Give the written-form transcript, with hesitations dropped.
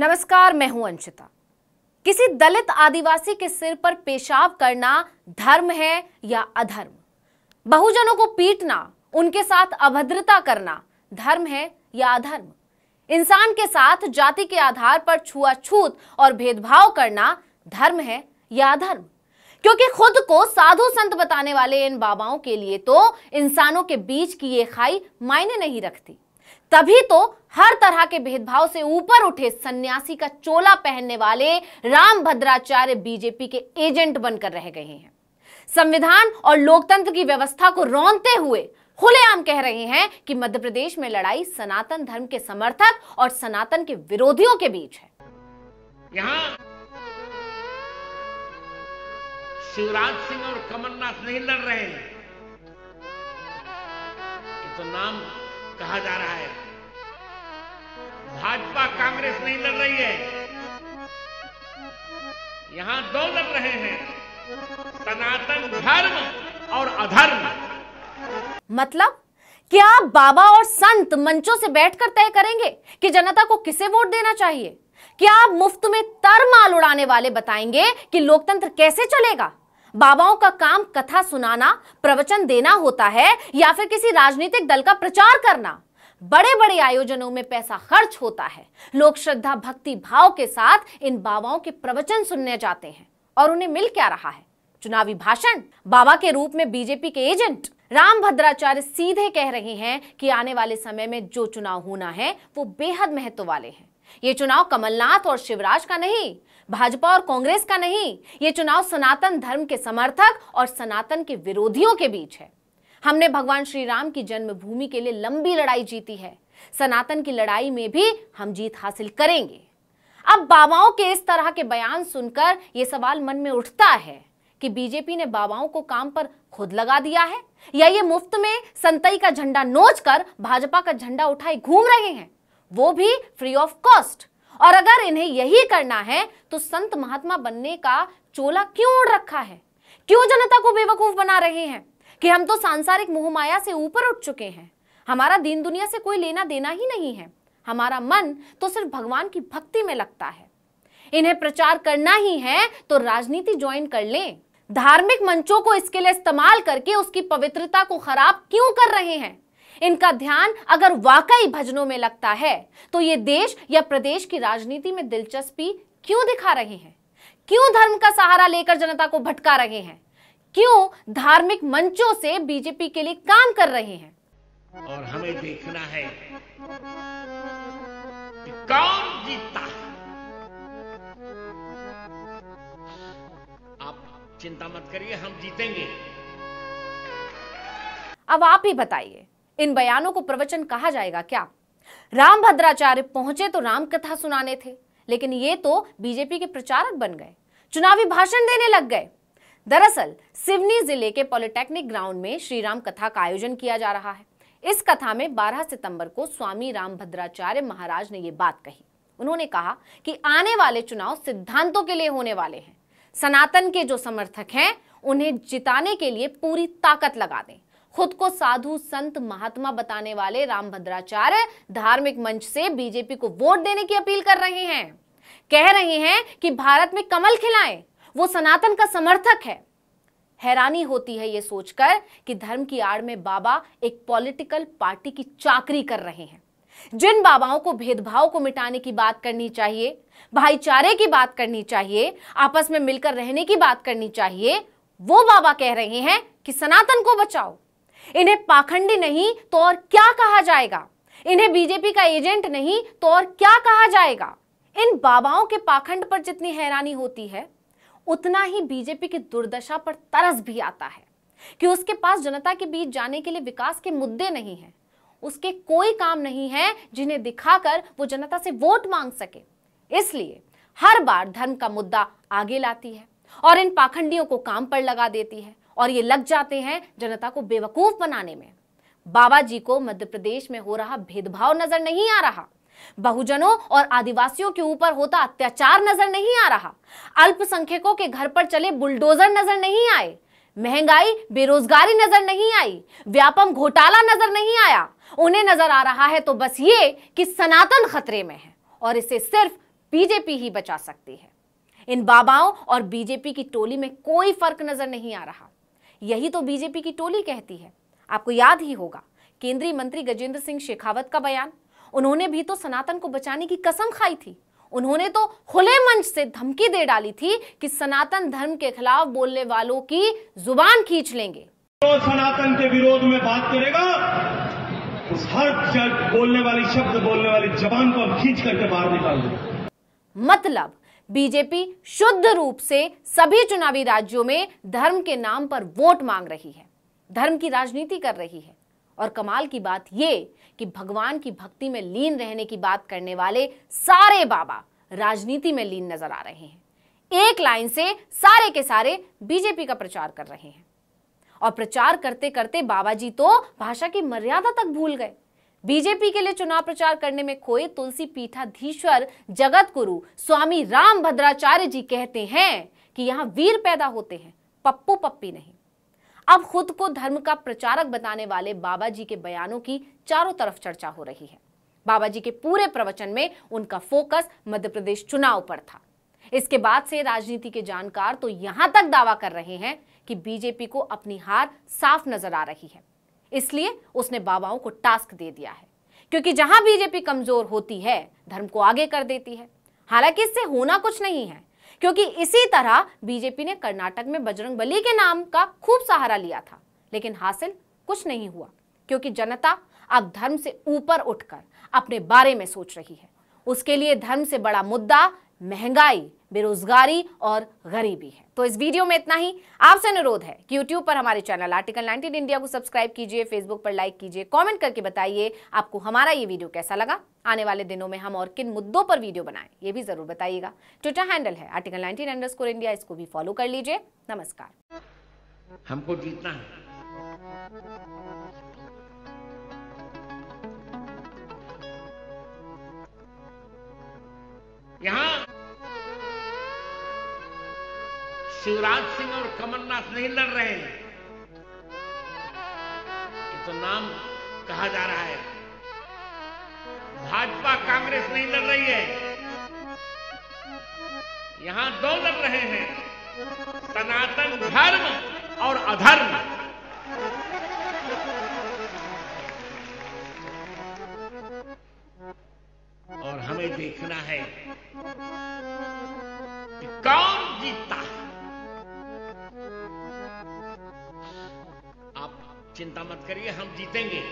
नमस्कार, मैं हूं अंशिता। किसी दलित आदिवासी के सिर पर पेशाब करना धर्म है या अधर्म? बहुजनों को पीटना, उनके साथ अभद्रता करना धर्म है या अधर्म? इंसान के साथ जाति के आधार पर छुआछूत और भेदभाव करना धर्म है या अधर्म? क्योंकि खुद को साधु संत बताने वाले इन बाबाओं के लिए तो इंसानों के बीच की ये खाई मायने नहीं रखती। तभी तो हर तरह के भेदभाव से ऊपर उठे सन्यासी का चोला पहनने वाले रामभद्राचार्य बीजेपी के एजेंट बनकर रह गए हैं। संविधान और लोकतंत्र की व्यवस्था को रौंदते हुए खुलेआम कह रहे हैं कि मध्य प्रदेश में लड़ाई सनातन धर्म के समर्थक और सनातन के विरोधियों के बीच है। यहाँ शिवराज सिंह और कमलनाथ नहीं लड़ रहे हैं, ये तो नाम कहा जा रहा है। भाजपा कांग्रेस नहीं लड़ रही है, यहां दो लड़ रहे हैं, सनातन धर्म और अधर्म। मतलब क्या बाबा और संत मंचों से बैठकर तय करेंगे कि जनता को किसे वोट देना चाहिए? क्या आप मुफ्त में तरमाल उड़ाने वाले बताएंगे कि लोकतंत्र कैसे चलेगा? बाबाओं का काम कथा सुनाना, प्रवचन देना होता है या फिर किसी राजनीतिक दल का प्रचार करना? बड़े बड़े आयोजनों में पैसा खर्च होता है, लोग श्रद्धा भक्ति भाव के साथ इन बाबाओं के प्रवचन सुनने जाते हैं और उन्हें मिल क्या रहा है? चुनावी भाषण। बाबा के रूप में बीजेपी के एजेंट रामभद्राचार्य सीधे कह रहे हैं कि आने वाले समय में जो चुनाव होना है वो बेहद महत्व वाले हैं। ये चुनाव कमलनाथ और शिवराज का नहीं, भाजपा और कांग्रेस का नहीं, ये चुनाव सनातन धर्म के समर्थक और सनातन के विरोधियों के बीच है। हमने भगवान श्री राम की जन्मभूमि के लिए लंबी लड़ाई जीती है, सनातन की लड़ाई में भी हम जीत हासिल करेंगे। अब बाबाओं के इस तरह के बयान सुनकर यह सवाल मन में उठता है कि बीजेपी ने बाबाओं को काम पर खुद लगा दिया है या ये मुफ्त में संतई का झंडा नोचकर भाजपा का झंडा उठाए घूम रहे हैं, वो भी फ्री ऑफ कॉस्ट। और अगर इन्हें यही करना है तो संत महात्मा बनने का चोला क्यों ओढ़ रखा है? क्यों जनता को बेवकूफ बना रहे हैं कि हम तो सांसारिक मोहमाया से ऊपर उठ चुके हैं, हमारा दीन दुनिया से कोई लेना देना ही नहीं है, हमारा मन तो सिर्फ भगवान की भक्ति में लगता है। इन्हें प्रचार करना ही है तो राजनीति ज्वाइन कर लें। धार्मिक मंचों को इसके लिए इस्तेमाल करके उसकी पवित्रता को खराब क्यों कर रहे हैं? इनका ध्यान अगर वाकई भजनों में लगता है तो ये देश या प्रदेश की राजनीति में दिलचस्पी क्यों दिखा रहे हैं? क्यों धर्म का सहारा लेकर जनता को भटका रहे हैं? क्यों धार्मिक मंचों से बीजेपी के लिए काम कर रहे हैं? और हमें देखना है कि कौन जीतता है। आप चिंता मत करिए, हम जीतेंगे। अब आप ही बताइए, इन बयानों को प्रवचन कहा जाएगा क्या? रामभद्राचार्य पहुंचे तो राम कथा सुनाने थे, लेकिन ये तो बीजेपी के प्रचारक बन गए, चुनावी भाषण देने लग गए। दरअसल सिवनी जिले के पॉलिटेक्निक ग्राउंड में श्री राम कथा का आयोजन किया जा रहा है। इस कथा में 12 सितंबर को स्वामी रामभद्राचार्य महाराज ने ये बात कही। उन्होंने कहा कि आने वाले चुनाव सिद्धांतों के लिए होने वाले हैं। सनातन के जो समर्थक हैं उन्हें जिताने के लिए पूरी ताकत लगा दें। खुद को साधु संत महात्मा बताने वाले रामभद्राचार्य धार्मिक मंच से बीजेपी को वोट देने की अपील कर रहे हैं। कह रहे हैं कि भारत में कमल खिलाएं, वो सनातन का समर्थक है। हैरानी होती है ये सोचकर कि धर्म की आड़ में बाबा एक पॉलिटिकल पार्टी की चाकरी कर रहे हैं। जिन बाबाओं को भेदभाव को मिटाने की बात करनी चाहिए, भाईचारे की बात करनी चाहिए, आपस में मिलकर रहने की बात करनी चाहिए, वो बाबा कह रहे हैं कि सनातन को बचाओ। इन्हें पाखंडी नहीं तो और क्या कहा जाएगा? इन्हें बीजेपी का एजेंट नहीं तो और क्या कहा जाएगा? इन बाबाओं के पाखंड पर जितनी हैरानी होती है उतना ही बीजेपी की दुर्दशा पर तरस भी आता है कि उसके पास जनता के बीच जाने के लिए विकास के मुद्दे नहीं हैं। उसके कोई काम नहीं है जिन्हें दिखाकर वो जनता से वोट मांग सके। इसलिए हर बार धर्म का मुद्दा आगे लाती है और इन पाखंडियों को काम पर लगा देती है और ये लग जाते हैं जनता को बेवकूफ बनाने में। बाबा जी को मध्य प्रदेश में हो रहा भेदभाव नजर नहीं आ रहा, बहुजनों और आदिवासियों के ऊपर होता अत्याचार नजर नहीं आ रहा, अल्पसंख्यकों के घर पर चले बुलडोजर नजर नहीं आए, महंगाई बेरोजगारी नजर नहीं आई, व्यापम घोटाला नजर नहीं आया। उन्हें नजर आ रहा है तो बस ये कि सनातन खतरे में है और इसे सिर्फ बीजेपी ही बचा सकती है। इन बाबाओं और बीजेपी की टोली में कोई फर्क नजर नहीं आ रहा। यही तो बीजेपी की टोली कहती है। आपको याद ही होगा केंद्रीय मंत्री गजेंद्र सिंह शेखावत का बयान। उन्होंने भी तो सनातन को बचाने की कसम खाई थी। उन्होंने तो खुले मंच से धमकी दे डाली थी कि सनातन धर्म के खिलाफ बोलने वालों की जुबान खींच लेंगे। जो सनातन के विरोध में बात करेगा उस हर बोलने वाली शब्द बोलने वाली जबान को खींच करके बाहर निकाल देंगे। मतलब बीजेपी शुद्ध रूप से सभी चुनावी राज्यों में धर्म के नाम पर वोट मांग रही है, धर्म की राजनीति कर रही है। और कमाल की बात यह कि भगवान की भक्ति में लीन रहने की बात करने वाले सारे बाबा राजनीति में लीन नजर आ रहे हैं। एक लाइन से सारे के सारे बीजेपी का प्रचार कर रहे हैं। और प्रचार करते करते बाबा जी तो भाषा की मर्यादा तक भूल गए। बीजेपी के लिए चुनाव प्रचार करने में खोए तुलसी पीठाधीश्वर जगत गुरु स्वामी रामभद्राचार्य जी कहते हैं कि यहां वीर पैदा होते हैं, पप्पू पप्पी नहीं। अब खुद को धर्म का प्रचारक बताने वाले बाबा जी के बयानों की चारों तरफ चर्चा हो रही है। बाबा जी के पूरे प्रवचन में उनका फोकस मध्य प्रदेश चुनाव पर था। इसके बाद से राजनीति के जानकार तो यहां तक दावा कर रहे हैं कि बीजेपी को अपनी हार साफ नजर आ रही है। इसलिए उसने बाबाओं को टास्क दे दिया है, क्योंकि जहां बीजेपी कमजोर होती है धर्म को आगे कर देती है। हालांकि इससे होना कुछ नहीं है, क्योंकि इसी तरह बीजेपी ने कर्नाटक में बजरंगबली के नाम का खूब सहारा लिया था, लेकिन हासिल कुछ नहीं हुआ, क्योंकि जनता अब धर्म से ऊपर उठकर अपने बारे में सोच रही है। उसके लिए धर्म से बड़ा मुद्दा महंगाई, बेरोजगारी और गरीबी है। तो इस वीडियो में इतना ही। आपसे अनुरोध है कि YouTube पर हमारे चैनल आर्टिकल 19 इंडिया को सब्सक्राइब कीजिए, फेसबुक पर लाइक कीजिए, कमेंट करके बताइए आपको हमारा ये वीडियो कैसा लगा। आने वाले दिनों में हम और किन मुद्दों पर वीडियो बनाएं ये भी जरूर बताइएगा। ट्विटर हैंडल है आर्टिकल 19 इंडिया, इसको भी फॉलो कर लीजिए। नमस्कार। हमको जीतना है। यहां शिवराज सिंह और कमलनाथ नहीं लड़ रहे हैं, ये तो नाम कहा जा रहा है। भाजपा कांग्रेस नहीं लड़ रही है, यहां दो लड़ रहे हैं, सनातन धर्म और अधर्म। और हमें देखना है कि कौन जीतता है। आप चिंता मत करिए, हम जीतेंगे।